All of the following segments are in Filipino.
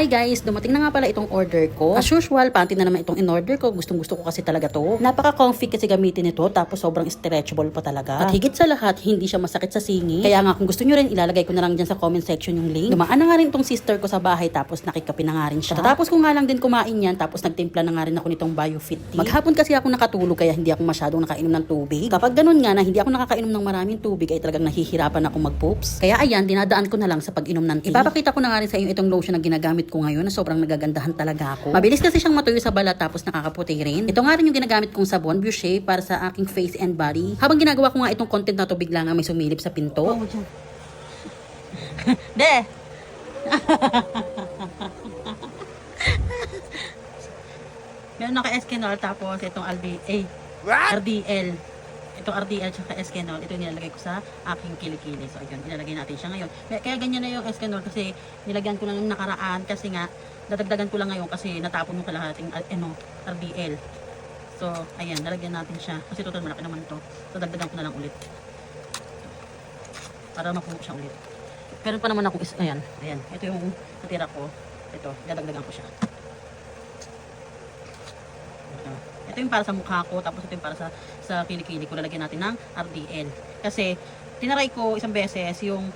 Hi guys, dumating na nga pala itong order ko. As usual, panty na naman itong in-order ko. Gustong gusto ko kasi talaga to. Napaka-comfy kasi gamitin ito, tapos sobrang stretchable pa talaga. At higit sa lahat, hindi siya masakit sa singi. Kaya nga kung gusto nyo rin, ilalagay ko na lang dyan sa comment section yung link. Dumaan na nga rin itong sister ko sa bahay, tapos nakikapi na nga rin siya. Tapos ko nga lang din kumain yan, tapos nagtimpla na nga rin ako nitong BioFit tea. Maghapon kasi ako nakatulog, kaya hindi ako masyadong nakainom ng tubig. Kapag ganun nga na hindi ako nakakainom ng maraming tubig, ay talagang nahihirapan ako mag-poops. Kaya ayan, dinadaan ko na lang sa pag-inom ng tea. Ipapakita ko na nga rin sa inyo itong lotion na ginagamit ko ngayon, na sobrang nagagandahan talaga ako. Mabilis kasi siyang matuyo sa balat, tapos nakakaputi rin. Ito nga rin yung ginagamit kong sabon, Boucher, para sa aking face and body. Habang ginagawa ko nga itong content na to, bigla nga may sumilip sa pinto. Oh, De! Meron naka Eskenol, tapos itong RDL. Itong RDL tsaka Eskenol, ito yung nilalagay ko sa aking kilikili. So, ayun, ilalagay natin siya ngayon. Kaya ganyan na yung Eskenol kasi nilagyan ko lang yung nakaraan kasi nga, dadagdagan ko lang ngayon kasi natapon yung kalahating RDL. So, ayan, nalagyan natin siya. Kasi total malaki naman to. So, dagdagan ko na lang ulit. Para mapuno siya ulit. Pero pa naman akong ayan. Ito yung natira ko. Ito, dadagdagan ko siya. Ito yung para sa mukha ko, tapos ito yung para sa kilikili ko. Lalagyan natin ng RDL. Kasi, tinaray ko isang beses yung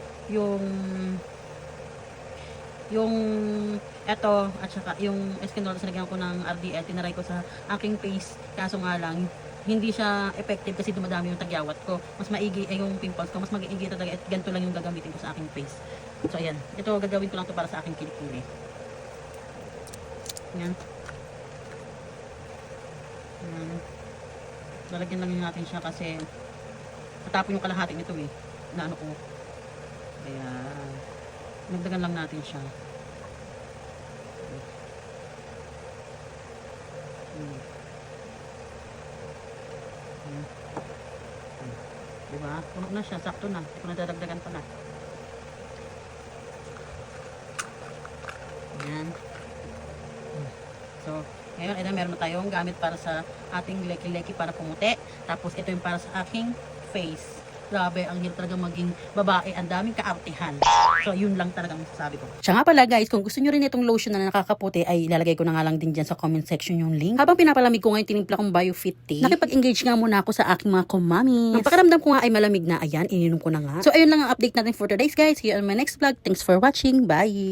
eto, at saka yung Eskenol, sa lagyan ko ng RDL, tinaray ko sa aking face. Kaso nga lang, hindi siya effective kasi dumadami yung tagyawat ko. Mas maigi yung pimples ko, mas mag-iigi talaga at ganito lang yung gagamitin ko sa aking face. So, ayan. Ito, gagawin ko lang to para sa aking kilikili. Ayan. Lalagyan lang natin siya kasi natapon yung kalahati nito na ano ko. Kaya nagdagan lang natin siya. Diba? Puno na siya, sakto na. Hindi ko nadadagdagan pa na. Ayan. So, ngayon, ito meron na tayong gamit para sa ating leki-leki para pumuti. Tapos, ito yung para sa aking face. Grabe, ang hirap talaga maging babae. Ang daming kaartihan. So, yun lang talagang masasabi ko. Siya nga pala guys, kung gusto nyo rin itong lotion na nakakaputi, ay ilalagay ko na nga lang din dyan sa comment section yung link. Habang pinapalamig ko ngayon, tinimpla kong BioFit tea, nakipag-engage nga muna ako sa aking mga kumami. Ang pakiramdam ko nga ay malamig na. Ayan, ininom ko na nga. So, ayun lang ang update natin for today's guys. See you on my next vlog. Thanks for watching. Bye!